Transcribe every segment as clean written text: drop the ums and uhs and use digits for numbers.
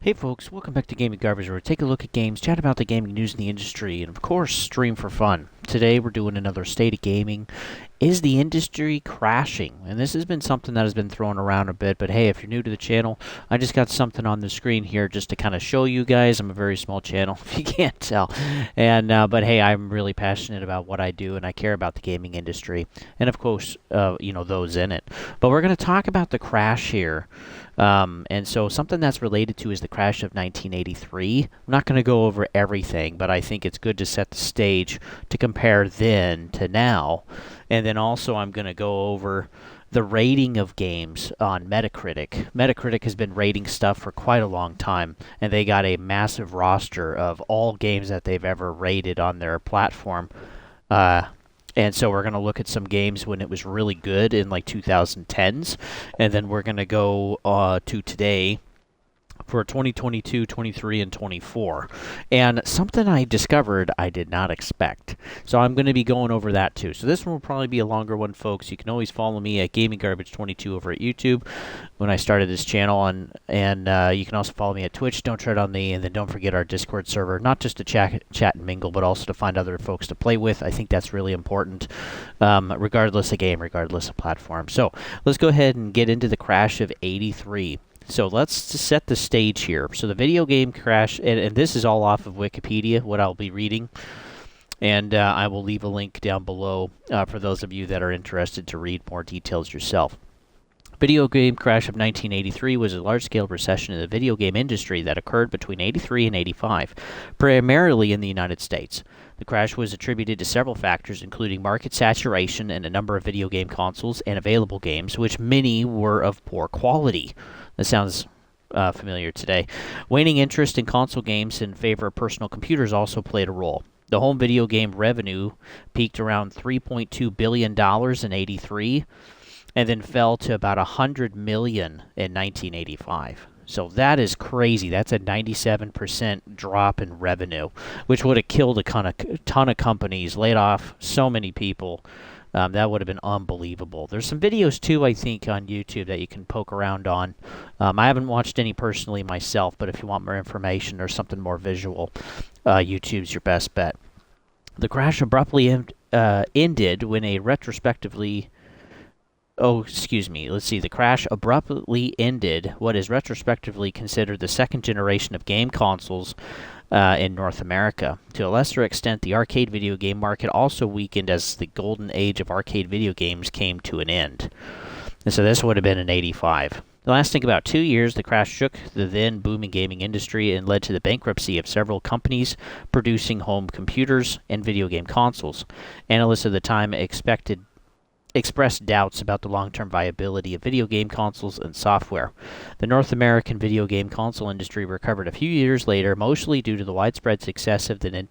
Hey folks, welcome back to Gaming Garbage, where we take a look at games, chat about the gaming news in the industry, and of course, stream for fun. Today we're doing another State of Gaming. Is the industry crashing? And this has been something that has been thrown around a bit, but hey, if you're new to the channel, I just got something on the screen here just to kind of show you guys. I'm a very small channel, if you can't tell. And but hey, I'm really passionate about what I do, and I care about the gaming industry, and of course, those in it. But we're going to talk about the crash here. And so something that's related to is the crash of 1983. I'm not going to go over everything, but I think it's good to set the stage to compare then to now. And then also I'm going to go over the rating of games on MetaCritic. MetaCritic has been rating stuff for quite a long time, and they got a massive roster of all games that they've ever rated on their platform. And so we're going to look at some games when it was really good in like 2010s. And then we're going to go to today for 2022, 23, and 24. And something I discovered I did not expect. So I'm going to be going over that too. So this one will probably be a longer one, folks. You can always follow me at Gaming Garbage 22 over at YouTube when I started this channel. And you can also follow me at Twitch. Don't tread on me. And then don't forget our Discord server, not just to chat and mingle, but also to find other folks to play with. I think that's really important, regardless of game, regardless of platform. So let's go ahead and get into the crash of 83. So let's just set the stage here. So the video game crash, and this is all off of Wikipedia, what I'll be reading. And I will leave a link down below for those of you that are interested to read more details yourself. Video game crash of 1983 was a large-scale recession in the video game industry that occurred between 83 and 85, primarily in the United States. The crash was attributed to several factors, including market saturation and a number of video game consoles and available games, which many were of poor quality. That sounds familiar today. Waning interest in console games in favor of personal computers also played a role. The home video game revenue peaked around $3.2 billion in 83 and then fell to about $100 million in 1985. So that is crazy. That's a 97% drop in revenue, which would have killed a ton of companies, laid off so many people. That would have been unbelievable. There's some videos, too, I think, on YouTube that you can poke around on. I haven't watched any personally myself, but if you want more information or something more visual, YouTube's your best bet. The crash abruptly ended when a retrospectively... The crash abruptly ended what is retrospectively considered the second generation of game consoles in North America. To a lesser extent, the arcade video game market also weakened as the golden age of arcade video games came to an end. And so this would have been in 85. Lasting about 2 years, the crash shook the then booming gaming industry and led to the bankruptcy of several companies producing home computers and video game consoles. Analysts of the time expressed doubts about the long-term viability of video game consoles and software. The North American video game console industry recovered a few years later, mostly due to the widespread success of the NES,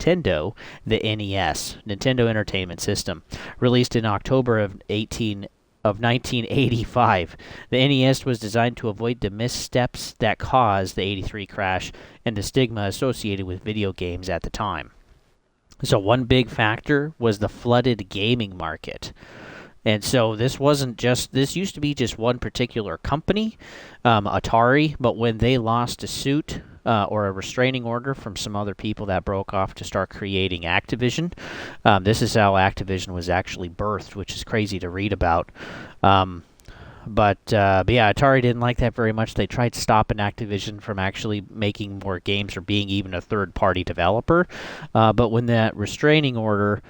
Nintendo Entertainment System, released in October of 1985. The NES was designed to avoid the missteps that caused the 83 crash and the stigma associated with video games at the time. So one big factor was the flooded gaming market. And so this used to be just one particular company, Atari, but when they lost a suit or a restraining order from some other people, that broke off to start creating Activision. This is how Activision was actually birthed, which is crazy to read about. But yeah, Atari didn't like that very much. They tried stopping Activision from actually making more games or being even a third-party developer. But when that restraining order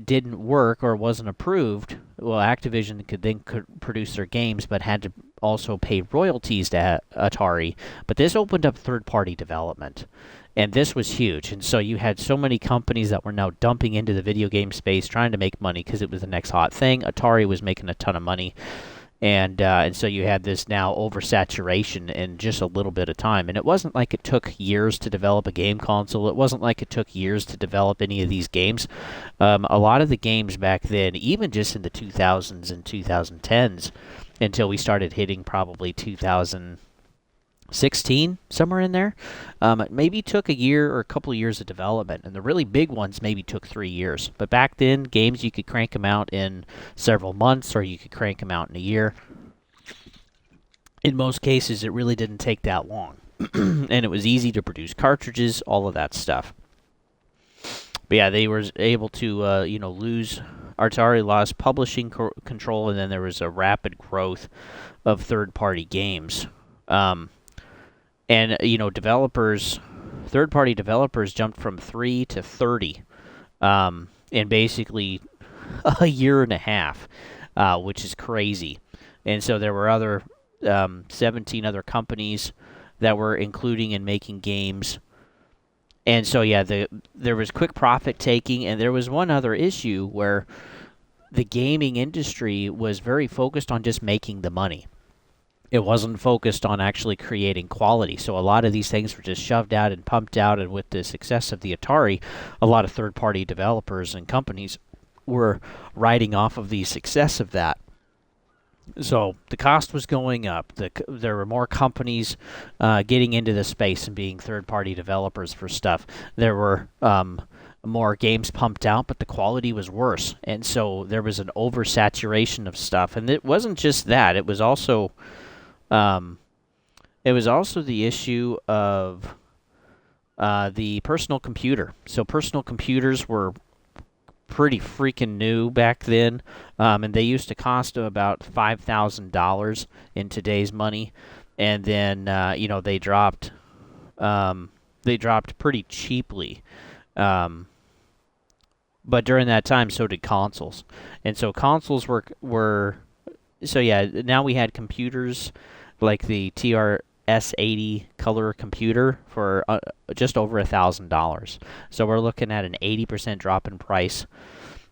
didn't work or wasn't approved, well, Activision could produce their games, but had to also pay royalties to Atari. But this opened up third-party development, and this was huge. And so you had so many companies that were now dumping into the video game space, trying to make money because it was the next hot thing. Atari was making a ton of money. And so you had this now oversaturation in just a little bit of time. And it wasn't like it took years to develop a game console. It wasn't like it took years to develop any of these games. A lot of the games back then, even just in the 2000s and 2010s, until we started hitting probably 2016, somewhere in there, it maybe took a year or a couple of years of development, and the really big ones maybe took 3 years. But back then, games, you could crank them out in several months, or you could crank them out in a year. In most cases, it really didn't take that long. and it was easy to produce cartridges, all of that stuff. But yeah, they were able to, lose. Atari lost publishing control, and then there was a rapid growth of third-party games. And third-party developers jumped from 3 to 30 in basically a year and a half, which is crazy. And so there were 17 other companies that were including and making games. And so, yeah, there was quick profit taking, and there was one other issue where the gaming industry was very focused on just making the money. It wasn't focused on actually creating quality. So a lot of these things were just shoved out and pumped out, and with the success of the Atari, a lot of third-party developers and companies were riding off of the success of that. So the cost was going up. There were more companies getting into the space and being third-party developers for stuff. There were more games pumped out, but the quality was worse. And so there was an oversaturation of stuff. And it wasn't just that. It was also the issue of the personal computer. So personal computers were pretty freaking new back then, and they used to cost about $5,000 in today's money, and then they dropped pretty cheaply. But during that time, so did consoles, and so consoles were so yeah. Now we had computers like the TRS-80 color computer for just over $1,000. So we're looking at an 80% drop in price.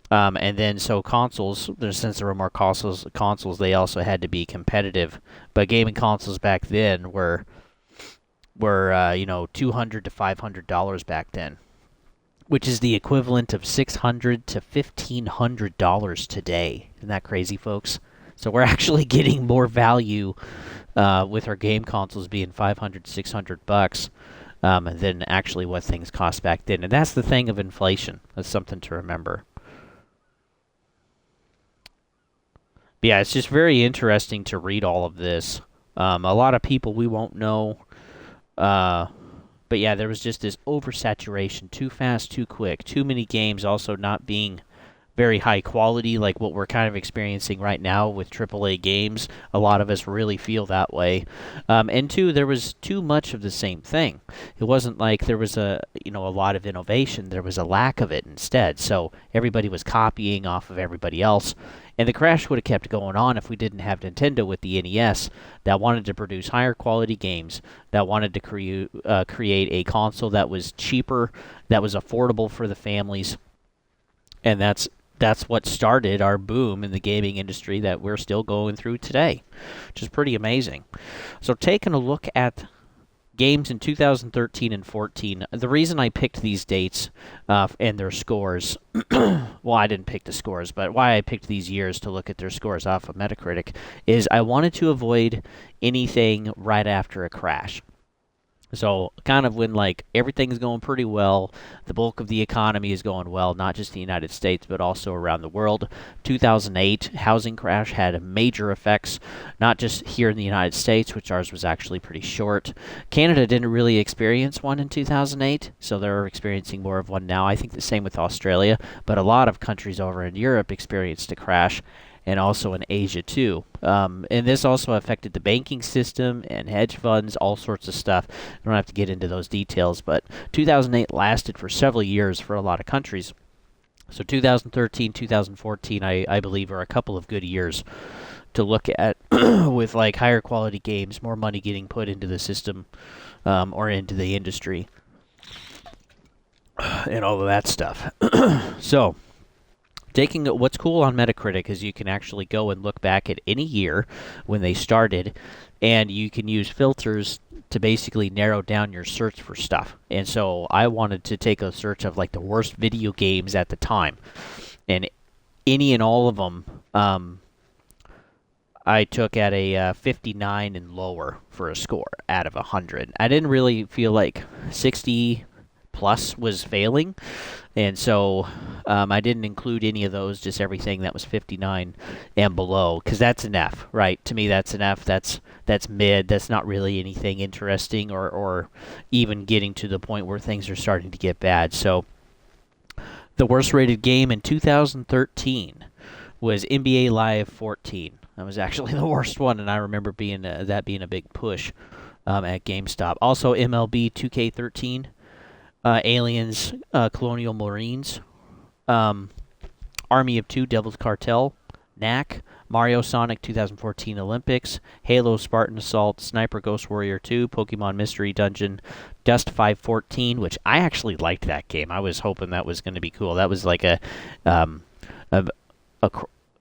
And then so consoles, since there were more consoles, they also had to be competitive. But gaming consoles back then were $200 to $500 back then, which is the equivalent of $600 to $1,500 today. Isn't that crazy, folks? So we're actually getting more value with our game consoles being $500, $600 than actually what things cost back then. And that's the thing of inflation. That's something to remember. But yeah, it's just very interesting to read all of this. A lot of people we won't know. But yeah, there was just this oversaturation, too fast, too quick, too many games also not being very high quality, like what we're kind of experiencing right now with AAA games. A lot of us really feel that way. And two, there was too much of the same thing. It wasn't like there was a lot of innovation. There was a lack of it instead. So everybody was copying off of everybody else. And the crash would have kept going on if we didn't have Nintendo with the NES that wanted to produce higher quality games, that wanted to create a console that was cheaper, that was affordable for the families. And that's what started our boom in the gaming industry that we're still going through today, which is pretty amazing. So taking a look at games in 2013 and 14, the reason I picked these dates and their scores, well, I didn't pick the scores, but why I picked these years to look at their scores off of MetaCritic is I wanted to avoid anything right after a crash. So kind of when everything's going pretty well, the bulk of the economy is going well, not just the United States, but also around the world. 2008 housing crash had major effects, not just here in the United States, which ours was actually pretty short. Canada didn't really experience one in 2008, so they're experiencing more of one now. I think the same with Australia, but a lot of countries over in Europe experienced a crash, and also in Asia too. And this also affected the banking system and hedge funds, all sorts of stuff. I don't have to get into those details, but 2008 lasted for several years for a lot of countries. So 2013, 2014, I believe, are a couple of good years to look at with higher quality games, more money getting put into the system or into the industry, and all of that stuff. So what's cool on Metacritic is you can actually go and look back at any year when they started, and you can use filters to basically narrow down your search for stuff. And so I wanted to take a search of the worst video games at the time, and any and all of them I took at a 59 and lower for a score out of 100. I didn't really feel like 60 plus was failing, and so I didn't include any of those, just everything that was 59 and below, because that's an F, right? To me, that's an F. That's mid. That's not really anything interesting, or even getting to the point where things are starting to get bad. So the worst rated game in 2013 was NBA Live 14. That was actually the worst one, and I remember that being a big push at GameStop. Also, MLB 2K13, Aliens, Colonial Marines, Army of Two, Devil's Cartel, Knack, Mario Sonic 2014 Olympics, Halo Spartan Assault, Sniper Ghost Warrior 2, Pokemon Mystery Dungeon, Dust 514, which I actually liked that game. I was hoping that was going to be cool. That was like a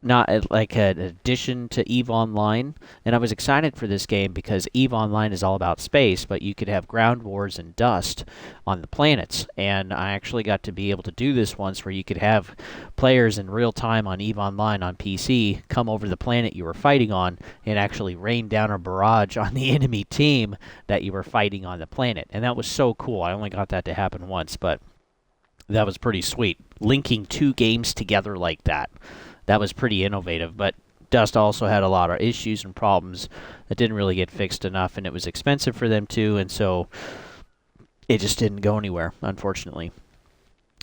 not like an addition to EVE Online, and I was excited for this game because EVE Online is all about space, but you could have ground wars and dust on the planets, and I actually got to be able to do this once where you could have players in real time on EVE Online on PC come over the planet you were fighting on and actually rain down a barrage on the enemy team that you were fighting on the planet, and that was so cool. I only got that to happen once, but that was pretty sweet. Linking two games together like that. That was pretty innovative, but Dust also had a lot of issues and problems that didn't really get fixed enough, and it was expensive for them too, and so it just didn't go anywhere, unfortunately.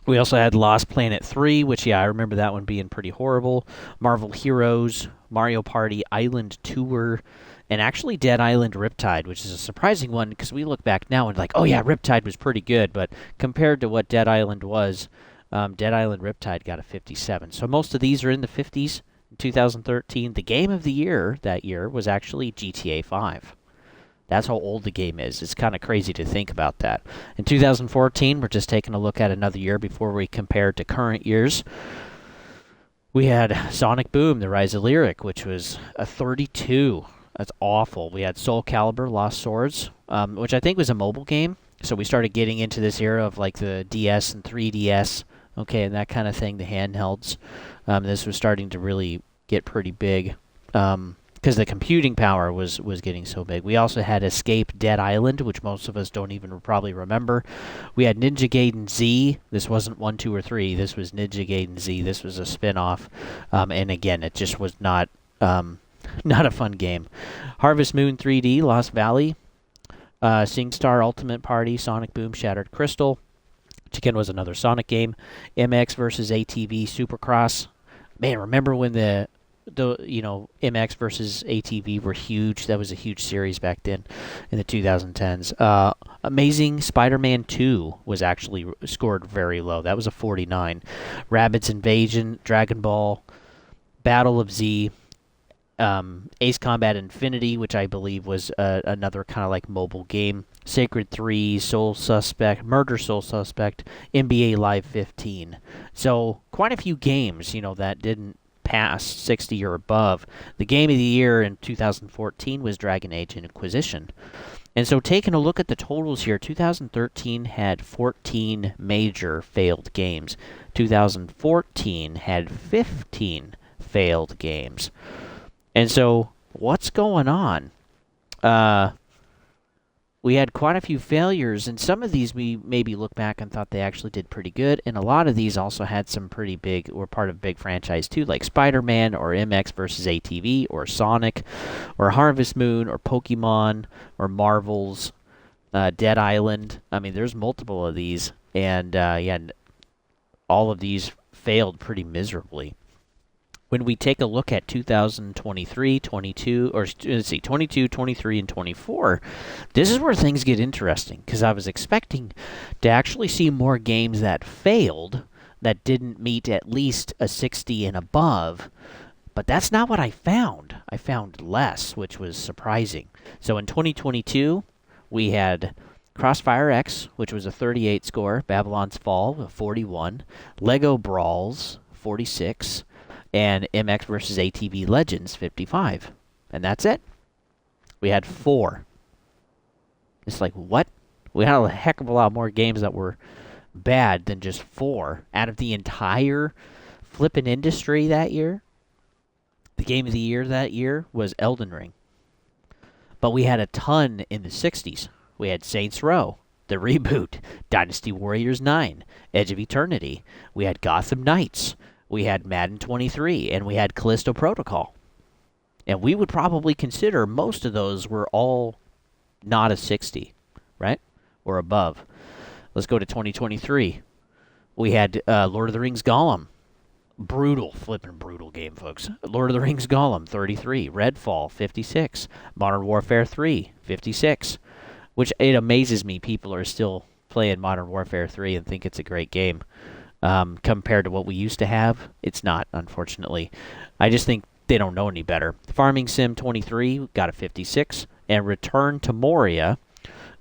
We also had Lost Planet 3, which, yeah, I remember that one being pretty horrible. Marvel Heroes, Mario Party Island Tour, and actually Dead Island Riptide, which is a surprising one because we look back now and like, oh yeah, Riptide was pretty good, but compared to what Dead Island was, Dead Island Riptide got a 57. So most of these are in the 50s. In 2013, the game of the year that year was actually GTA 5. That's how old the game is. It's kind of crazy to think about that. In 2014, we're just taking a look at another year before we compare to current years. We had Sonic Boom, The Rise of Lyric, which was a 32. That's awful. We had Soul Calibur, Lost Swords, which I think was a mobile game. So we started getting into this era of like the DS and 3DS, okay, and that kind of thing, the handhelds. This was starting to really get pretty big because the computing power was getting so big. We also had Escape Dead Island, which most of us don't even probably remember. We had Ninja Gaiden Z. This wasn't 1, 2, or 3. This was Ninja Gaiden Z. This was a spin-off. And again, it just was not a fun game. Harvest Moon 3D, Lost Valley, SingStar Ultimate Party, Sonic Boom, Shattered Crystal, which again was another Sonic game. MX versus ATV Supercross. Man, remember when the MX versus ATV were huge? That was a huge series back then in the 2010s. Amazing Spider-Man 2 was actually scored very low. That was a 49. Rabbids Invasion, Dragon Ball, Battle of Z, Ace Combat Infinity, which I believe was another kind of like mobile game. Sacred 3, Soul Suspect, Murder Soul Suspect, NBA Live 15. So quite a few games, that didn't pass 60 or above. The game of the year in 2014 was Dragon Age Inquisition. And so taking a look at the totals here, 2013 had 14 major failed games. 2014 had 15 failed games. And so what's going on? We had quite a few failures, and some of these we maybe look back and thought they actually did pretty good, and a lot of these also had some pretty big, or part of big franchise too, like Spider-Man, or MX versus ATV, or Sonic, or Harvest Moon, or Pokemon, or Marvel's, Dead Island. I mean, there's multiple of these, and all of these failed pretty miserably. When we take a look at 2023, 22, or let's see, 22, 23, and 24, this is where things get interesting, because I was expecting to actually see more games that failed that didn't meet at least a 60 and above, but that's not what I found. I found less, which was surprising. So in 2022, we had Crossfire X, which was a 38 score, Babylon's Fall, a 41, Lego Brawls, 46, and MX vs. ATV Legends, 55. And that's it. We had 4. It's like, what? We had a heck of a lot more games that were bad than just 4 out of the entire flippin' industry that year. The game of the year that year was Elden Ring. But we had a ton in the 60s. We had Saints Row, the reboot, Dynasty Warriors 9, Edge of Eternity. We had Gotham Knights. We had Madden 23, and we had Callisto Protocol. And we would probably consider most of those were all not a 60, right? Or above. Let's go to 2023. We had Lord of the Rings Gollum. Flippin' brutal game, folks. Lord of the Rings Gollum, 33. Redfall, 56. Modern Warfare 3, 56. Which it amazes me people are still playing Modern Warfare 3 and think it's a great game. Compared to what we used to have, it's not, unfortunately. I just think they don't know any better. Farming Sim 23 got a 56, and Return to Moria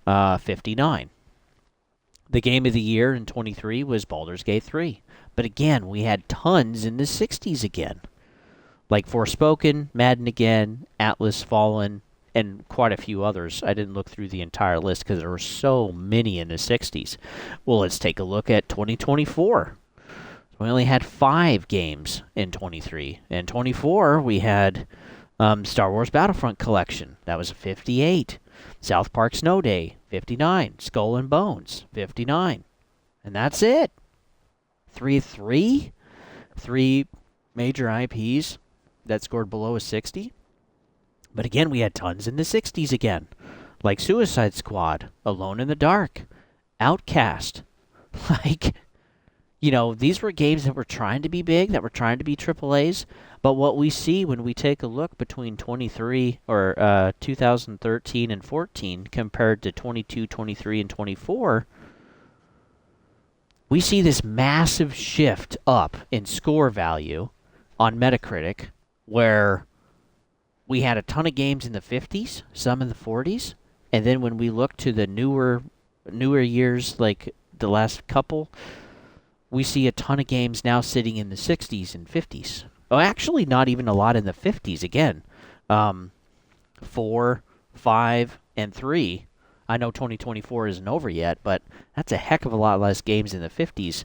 59. The game of the year in 23 was Baldur's Gate 3. But again, we had tons in the 60s again. Like Forspoken, Madden again, Atlas Fallen, and quite a few others. I didn't look through the entire list because there were so many in the 60s. Well, let's take a look at 2024. We only had 5 games in 23. In 24, we had Star Wars Battlefront Collection. That was a 58. South Park Snow Day, 59. Skull and Bones, 59. And that's it. 3 major IPs that scored below a 60. But again, we had tons in the 60s again. Like Suicide Squad, Alone in the Dark, Outcast. These were games that were trying to be big, that were trying to be AAAs. But what we see when we take a look between 2013 and 14 compared to 22, 23, and 24, we see this massive shift up in score value on MetaCritic, where we had a ton of games in the 50s, some in the 40s, and then when we look to the newer years, like the last couple, we see a ton of games now sitting in the 60s and 50s. Oh, actually, not even a lot in the 50s again. 4, 5, and 3. I know 2024 isn't over yet, but that's a heck of a lot less games in the 50s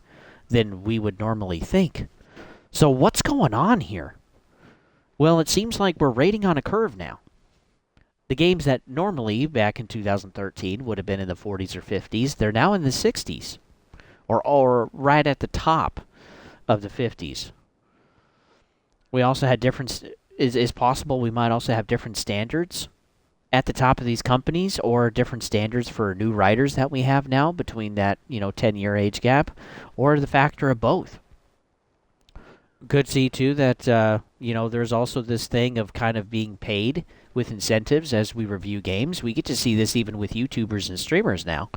than we would normally think. So what's going on here? Well, it seems like we're rating on a curve now. The games that normally, back in 2013, would have been in the 40s or 50s, they're now in the 60s. Or right at the top of the 50s. We also had different... Is possible we might also have different standards at the top of these companies, or different standards for new writers that we have now between that 10-year age gap, or the factor of both. Could see too that there's also this thing of kind of being paid with incentives as we review games. We get to see this even with YouTubers and streamers now,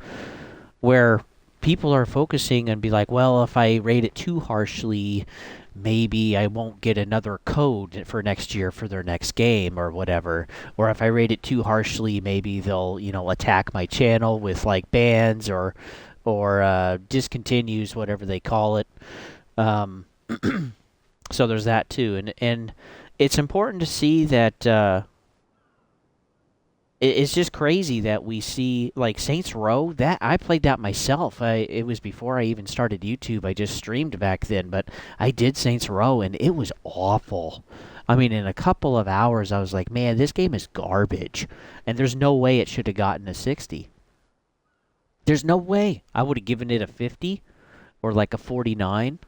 where people are focusing and be like, well, if I rate it too harshly, maybe I won't get another code for next year for their next game or whatever. Or if I rate it too harshly, maybe they'll, attack my channel with like bans or discontinues, whatever they call it. So there's that too. And it's important to see that it's just crazy that we see, like, Saints Row. That I played that myself. It was before I even started YouTube. I just streamed back then, but I did Saints Row, and it was awful. I mean, in a couple of hours, I was like, man, this game is garbage. And there's no way it should have gotten a 60. There's no way. I would have given it a 50 or like a 49.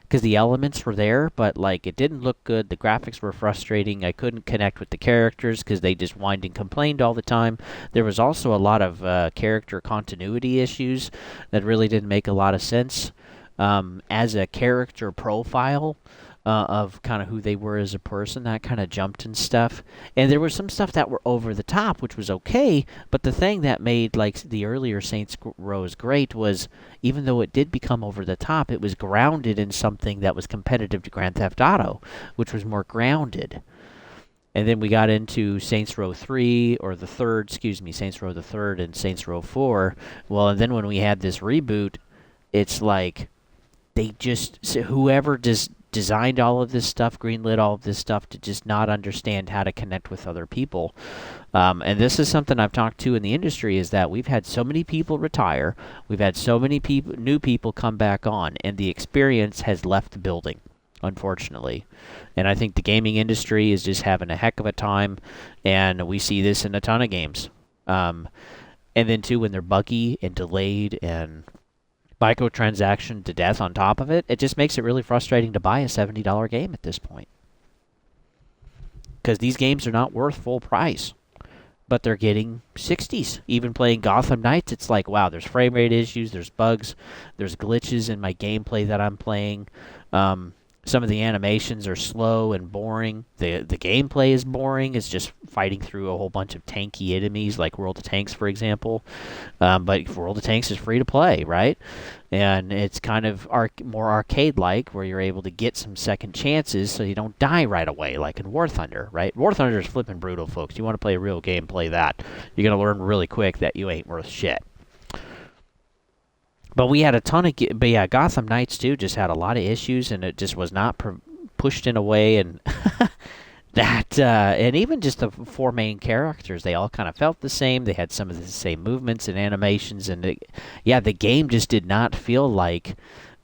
Because the elements were there, but like it didn't look good. The graphics were frustrating. I couldn't connect with the characters because they just whined and complained all the time. There was also a lot of character continuity issues that really didn't make a lot of sense. As a character profile of kind of who they were as a person, that kind of jumped and stuff. And there was some stuff that were over the top, which was okay. But the thing that made like the earlier Saints Rows great was, even though it did become over the top, it was grounded in something that was competitive to Grand Theft Auto, which was more grounded. And then we got into Saints Row 3, or the third, Saints Row the Third and Saints Row 4. Well, and then when we had this reboot, it's like they just, whoever designed all of this stuff, greenlit all of this stuff, to just not understand how to connect with other people. And this is something I've talked to in the industry, is that we've had so many people retire, we've had so many new people come back on, and the experience has left the building, unfortunately. And I think the gaming industry is just having a heck of a time, and we see this in a ton of games. And then too, when they're buggy and delayed and microtransaction to death on top of it, it just makes it really frustrating to buy a $70 game at this point. Because these games are not worth full price, but they're getting 60s. Even playing Gotham Knights, it's like, wow, there's frame rate issues, there's bugs, there's glitches in my gameplay that I'm playing. Some of the animations are slow and boring. The gameplay is boring. It's just fighting through a whole bunch of tanky enemies, like World of Tanks, for example. But World of Tanks is free to play, right? And it's kind of more arcade-like, where you're able to get some second chances so you don't die right away, like in War Thunder, right? War Thunder is flipping brutal, folks. You want to play a real game, play that. You're going to learn really quick that you ain't worth shit. But we had a ton of... But yeah, Gotham Knights, too, just had a lot of issues, and it just was not pushed in a way, and... and even just the four main characters, they all kind of felt the same. They had some of the same movements and animations, and the game just did not feel like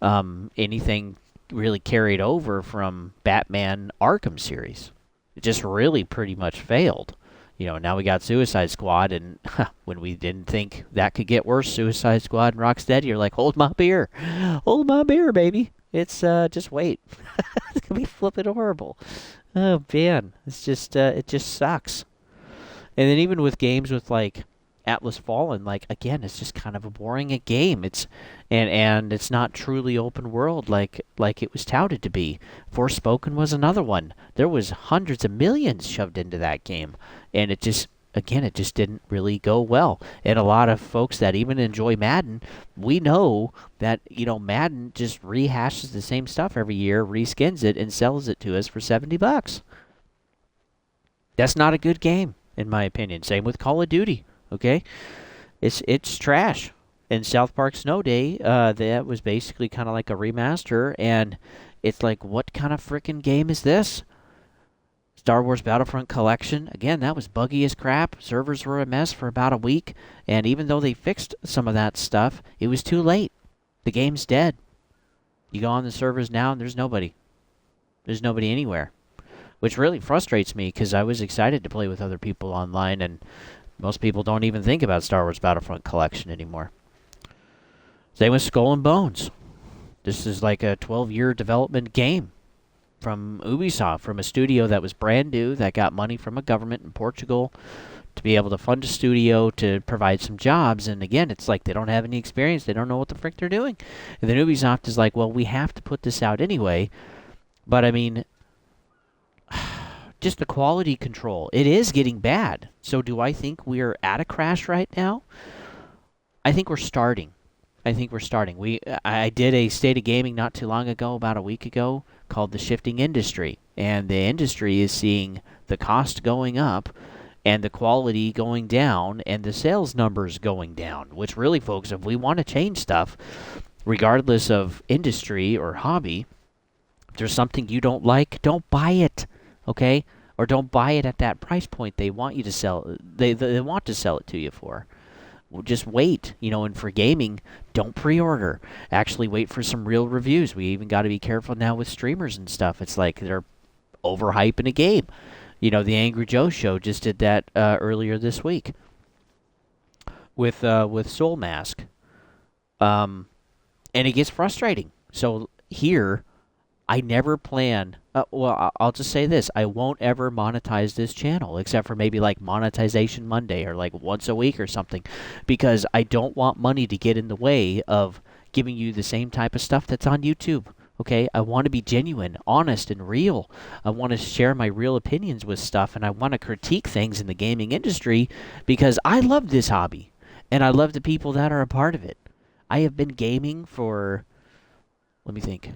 anything really carried over from Batman Arkham series. It just really pretty much failed. Now we got Suicide Squad, and when we didn't think that could get worse, Suicide Squad and Rocksteady, you're like, hold my beer, baby. It's just wait, it's gonna be flipping horrible. Oh man, it's just it just sucks. And then even with games with like Atlas Fallen, like again, it's just kind of a boring game. And it's not truly open world like it was touted to be. Forspoken was another one. There was hundreds of millions shoved into that game, and it just didn't really go well. And a lot of folks that even enjoy Madden, we know that Madden just rehashes the same stuff every year, reskins it, and sells it to us for $70. That's not a good game, in my opinion. Same with Call of Duty. Okay, it's trash. And South Park Snow Day, that was basically kind of like a remaster, and it's like, what kind of frickin' game is this? Star Wars Battlefront Collection, again, that was buggy as crap. Servers were a mess for about a week, and even though they fixed some of that stuff, it was too late. The game's dead. You go on the servers now, and there's nobody. There's nobody anywhere, which really frustrates me, because I was excited to play with other people online, and most people don't even think about Star Wars Battlefront Collection anymore. Same with Skull and Bones. This is like a 12-year development game from Ubisoft, from a studio that was brand new, that got money from a government in Portugal to be able to fund a studio to provide some jobs. And again, it's like they don't have any experience. They don't know what the frick they're doing. And then Ubisoft is like, well, we have to put this out anyway. But I mean, just the quality control, it is getting bad. So do I think we're at a crash right now? I think we're starting. I did a State of Gaming not too long ago, about a week ago, called The Shifting Industry. And the industry is seeing the cost going up and the quality going down and the sales numbers going down. Which really, folks, if we want to change stuff, regardless of industry or hobby, if there's something you don't like, don't buy it, okay? Or don't buy it at that price point they want you to sell. They want to sell it to you for. Just wait, and for gaming, don't pre-order. Actually wait for some real reviews. We even got to be careful now with streamers and stuff. It's like they're overhyping a game. The Angry Joe Show just did that earlier this week with Soul Mask. And it gets frustrating. So here, I never plan... I'll just say this. I won't ever monetize this channel, except for maybe like Monetization Monday or like once a week or something, because I don't want money to get in the way of giving you the same type of stuff that's on YouTube. Okay? I want to be genuine, honest, and real. I want to share my real opinions with stuff, and I want to critique things in the gaming industry because I love this hobby, and I love the people that are a part of it. I have been gaming for, let me think,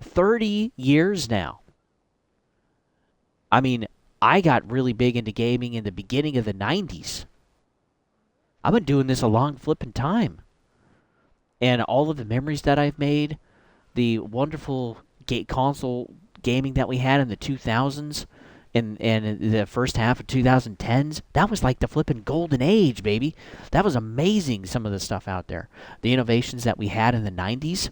30 years now. I mean, I got really big into gaming in the beginning of the 90s. I've been doing this a long flipping time. And all of the memories that I've made, the wonderful console gaming that we had in the 2000s and in the first half of 2010s, that was like the flipping golden age, baby. That was amazing, some of the stuff out there. The innovations that we had in the 90s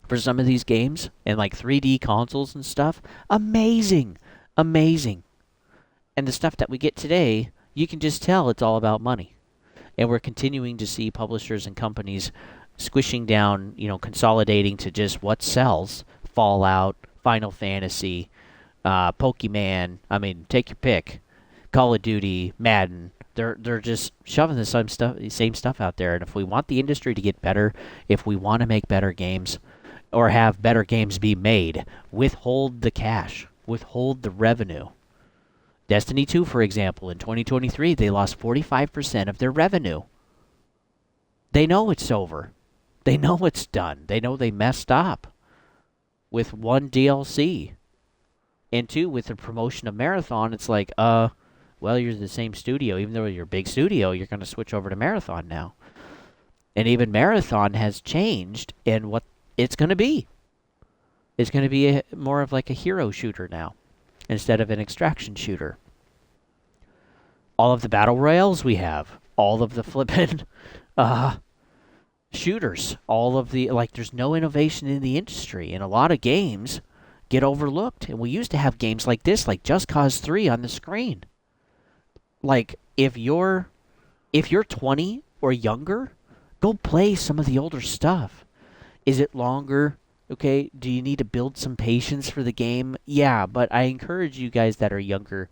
for some of these games, and like 3D consoles and stuff, amazing. And the stuff that we get today, you can just tell it's all about money. And we're continuing to see publishers and companies squishing down, consolidating to just what sells. Fallout, Final Fantasy, Pokemon. I mean, take your pick. Call of Duty, Madden. They're just shoving the same stuff out there. And if we want the industry to get better, if we want to make better games, or have better games be made, withhold the cash, withhold the revenue. Destiny 2, for example, in 2023, they lost 45% of their revenue. They know it's over. They know it's done. They know they messed up with one DLC. And two, with the promotion of Marathon, it's like, well, you're the same studio. Even though you're a big studio, you're going to switch over to Marathon now. And even Marathon has changed in what it's going to be. It's going to be more of like a hero shooter now, instead of an extraction shooter. All of the battle royales we have, all of the flippin' shooters, all of the, there's no innovation in the industry, and a lot of games get overlooked. And we used to have games like this, like Just Cause 3 on the screen. Like, if you're 20 or younger, go play some of the older stuff. Is it longer? Okay, do you need to build some patience for the game? Yeah, but I encourage you guys that are younger,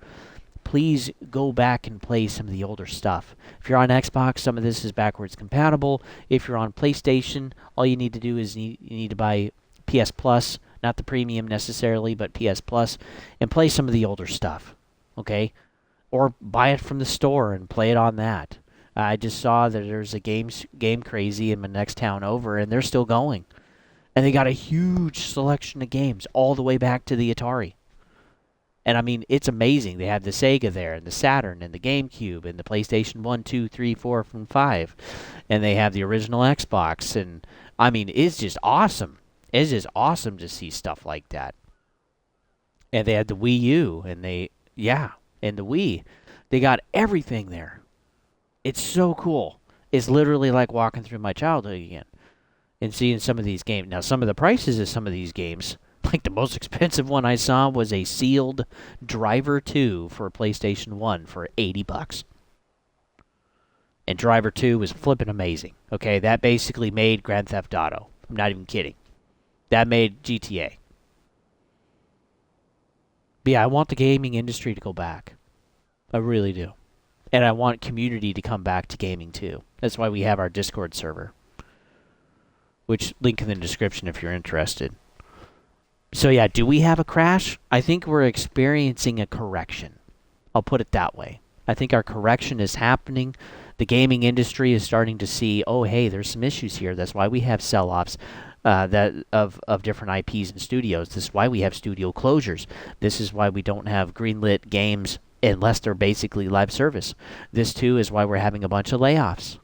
please go back and play some of the older stuff. If you're on Xbox, some of this is backwards compatible. If you're on PlayStation, all you need to do is you need to buy PS Plus, not the premium necessarily, but PS Plus, and play some of the older stuff, okay? Or buy it from the store and play it on that. I just saw that there's a Game Crazy in my next town over, and they're still going. And they got a huge selection of games all the way back to the Atari. And I mean, it's amazing. They have the Sega there, and the Saturn, and the GameCube, and the PlayStation 1, 2, 3, 4, and 5. And they have the original Xbox. And I mean, it's just awesome. It's just awesome to see stuff like that. And they had the Wii U, and the Wii. They got everything there. It's so cool. It's literally like walking through my childhood again and seeing some of these games. Now, some of the prices of some of these games, like the most expensive one I saw was a sealed Driver 2 for PlayStation 1 for $80. And Driver 2 was flipping amazing. Okay, that basically made Grand Theft Auto. I'm not even kidding. That made GTA. But yeah, I want the gaming industry to go back. I really do. And I want community to come back to gaming too. That's why we have our Discord server, which link in the description if you're interested. So yeah, do we have a crash? I think we're experiencing a correction. I'll put it that way. I think our correction is happening. The gaming industry is starting to see, oh hey, there's some issues here. That's why we have sell-offs of different IPs and studios. This is why we have studio closures. This is why we don't have greenlit games unless they're basically live service. This too is why we're having a bunch of layoffs.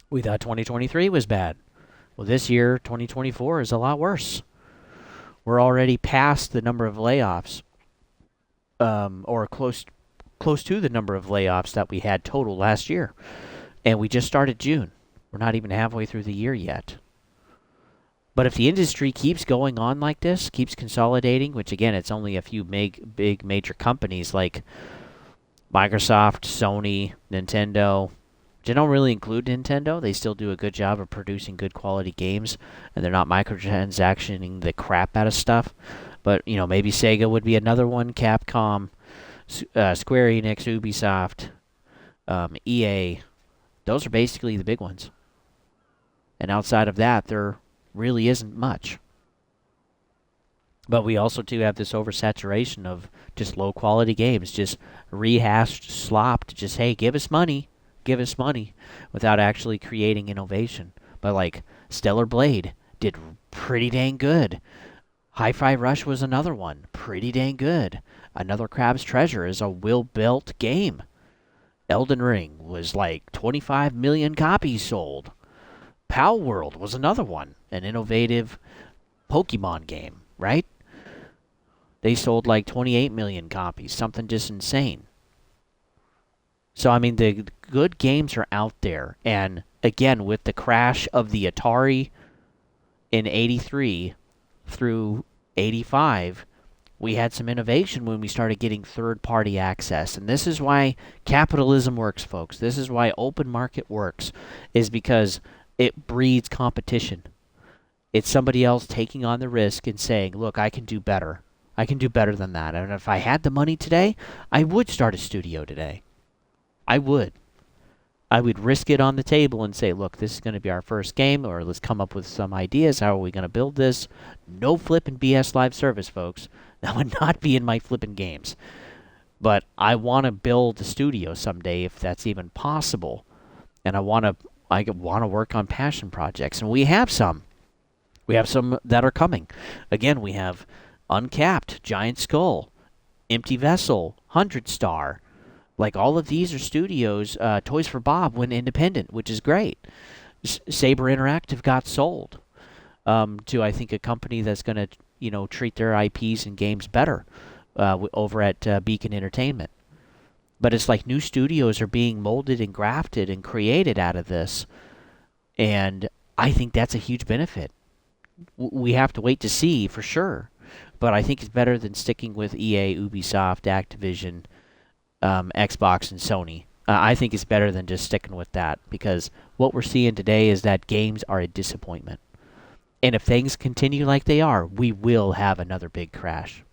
We thought 2023 was bad. Well, this year, 2024, is a lot worse. We're already past the number of layoffs, or close to the number of layoffs that we had total last year. And we just started June. We're not even halfway through the year yet. But if the industry keeps going on like this, keeps consolidating, which again, it's only a few big major companies like Microsoft, Sony, Nintendo, which I don't really include Nintendo. They still do a good job of producing good quality games, and they're not microtransactioning the crap out of stuff. But, maybe Sega would be another one, Capcom, Square Enix, Ubisoft, EA. Those are basically the big ones. And outside of that, there really isn't much. But we also too have this oversaturation of just low quality games, just rehashed slop to just, hey, give us money, without actually creating innovation. But like Stellar Blade did pretty dang good. Hi-Fi Rush was another one, pretty dang good. Another Crab's Treasure is a well-built game. Elden Ring was like 25 million copies sold. Pal World was another one, an innovative Pokemon game, right? They sold like 28 million copies, something just insane. So, I mean, the good games are out there. And again, with the crash of the Atari in 83 through 85, We had some innovation when we started getting third-party access. And this is why capitalism works, folks. This is why open market works, is because it breeds competition. It's somebody else taking on the risk and saying, look, I can do better. I can do better than that. And if I had the money today, I would start a studio today. I would. I would risk it on the table and say, look, this is going to be our first game, or let's come up with some ideas. How are we going to build this? No flipping BS live service, folks. That would not be in my flipping games. But I want to build a studio someday, if that's even possible. And I want to work on passion projects. And we have some. We have some that are coming. Again, we have Uncapped, Giant Skull, Empty Vessel, 100 Star. Like, all of these are studios. Toys for Bob went independent, which is great. Saber Interactive got sold to, I think, a company that's going to, treat their IPs and games better over at Beacon Entertainment. But it's like new studios are being molded and grafted and created out of this. And I think that's a huge benefit. We have to wait to see for sure. But I think it's better than sticking with EA, Ubisoft, Activision, Xbox, and Sony. I think it's better than just sticking with that, because what we're seeing today is that games are a disappointment. And if things continue like they are, we will have another big crash.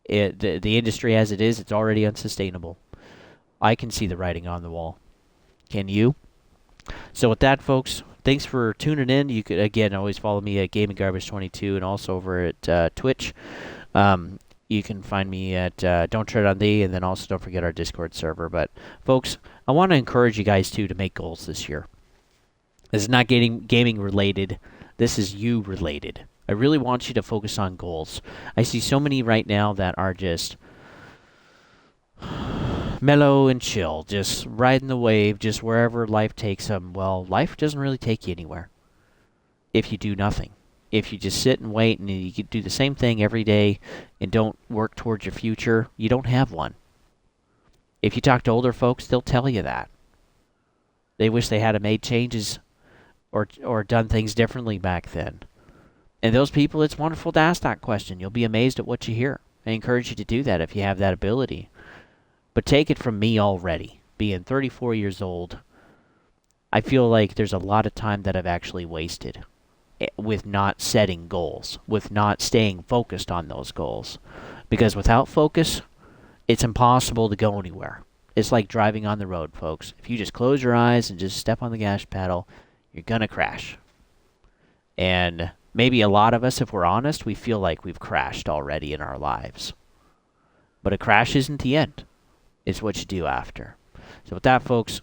The industry as it is, it's already unsustainable. I can see the writing on the wall. Can you? So with that, folks, thanks for tuning in. You could, again, always follow me at GamingGarbage22 and also over at Twitch. You can find me at Don't Tread on Thee, and then also don't forget our Discord server. But, folks, I want to encourage you guys, too, to make goals this year. This is not gaming related. This is you related. I really want you to focus on goals. I see so many right now that are just mellow and chill, just riding the wave, just wherever life takes them. Well, life doesn't really take you anywhere if you do nothing. If you just sit and wait and you do the same thing every day and don't work towards your future, you don't have one. If you talk to older folks, they'll tell you that. They wish they had made changes or done things differently back then. And those people, it's wonderful to ask that question. You'll be amazed at what you hear. I encourage you to do that if you have that ability. But take it from me already, being 34 years old, I feel like there's a lot of time that I've actually wasted with not setting goals, with not staying focused on those goals. Because without focus, it's impossible to go anywhere. It's like driving on the road, folks. If you just close your eyes and just step on the gas pedal, you're going to crash. And maybe a lot of us, if we're honest, we feel like we've crashed already in our lives. But a crash isn't the end. It's what you do after. So with that, folks,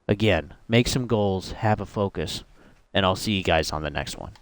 again, make some goals, have a focus, and I'll see you guys on the next one.